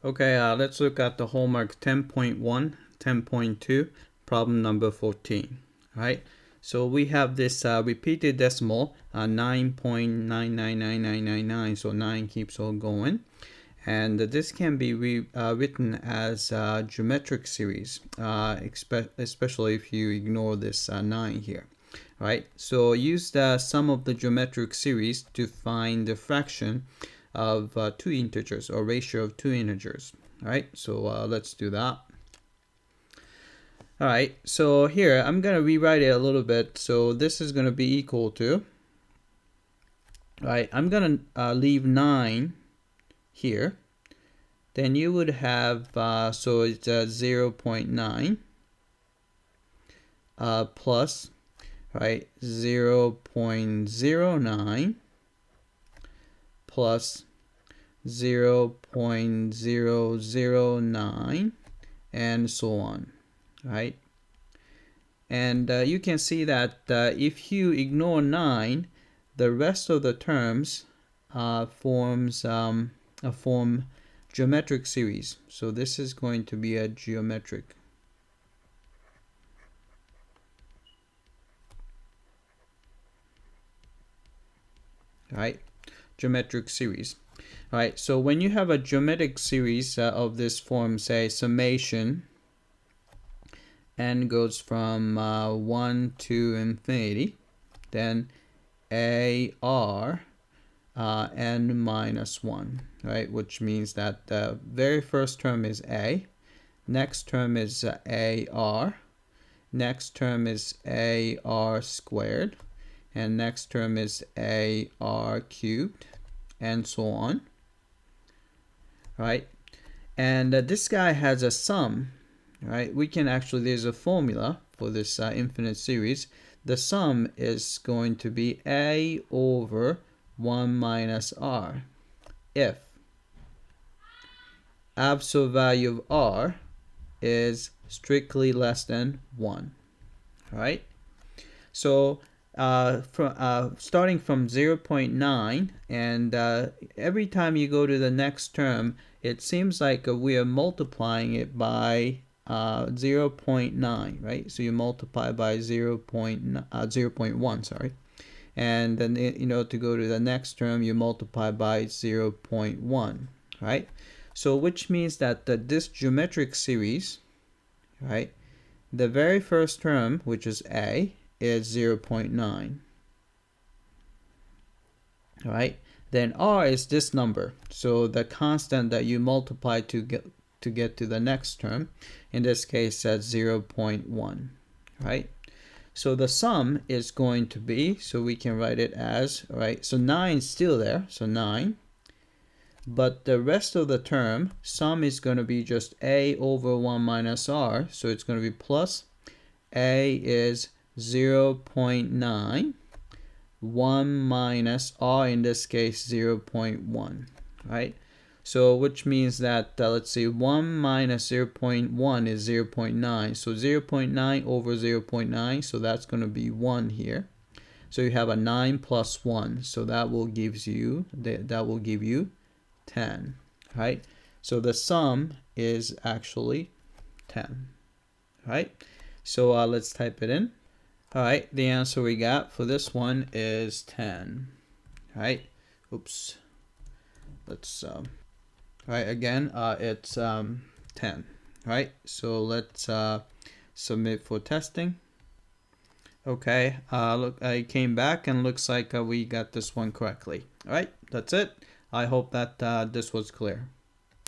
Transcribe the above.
Okay, let's look at the homework 10.1, 10.2, problem number 14. All right, so we have this repeated decimal, 9.999999, so 9 keeps on going. And this can be written as a geometric series, especially if you ignore this 9 here. All right, so use the sum of the geometric series to find the fraction of two integers, or ratio of two integers. All right, so let's do that. All right, so here I'm gonna rewrite it a little bit. So this is gonna be equal to, all right, I'm gonna leave 9 here. Then you would have, so it's 0.9 plus, right, 0.09 plus 0.009 and so on, right? And you can see that if you ignore 9, the rest of the terms form geometric series. So this is going to be a geometric. Right? Geometric series. All right, so when you have a geometric series of this form, say summation n goes from 1 to infinity, then AR n minus 1, right? Which means that the very first term is A, next term is AR, next term is AR squared, and next term is AR cubed, and so on, right? And this guy has a sum, right? We can actually, there's a formula for this infinite series. The sum is going to be A over 1 minus R if absolute value of R is strictly less than 1, right? So starting from 0.9, and every time you go to the next term, it seems like we are multiplying it by 0.9, right? So you multiply by 0.1, sorry. And then, to go to the next term, you multiply by 0.1, right? So which means that this geometric series, right, the very first term, which is A, is 0.9, right? Then R is this number, so the constant that you multiply to get to the next term, in this case that's 0.1, right? So the sum is going to be, so we can write it as, right, so 9 is still there, so 9, but the rest of the term, sum is going to be just A over 1 minus R, so it's going to be plus A is 0.9, 1 minus R, in this case 0.1, right? So which means that, let's see, 1 minus 0.1 is 0.9. So 0.9 over 0.9, so that's going to be 1 here. So you have a 9 plus 1, so that will give you 10, right? So the sum is actually 10, right? So let's type it in. All right, the answer we got for this one is 10. All right, oops. Let's right, again, it's 10, right? So let's submit for testing. Okay, look, I came back and looks like we got this one correctly. All right, that's it. I hope that this was clear.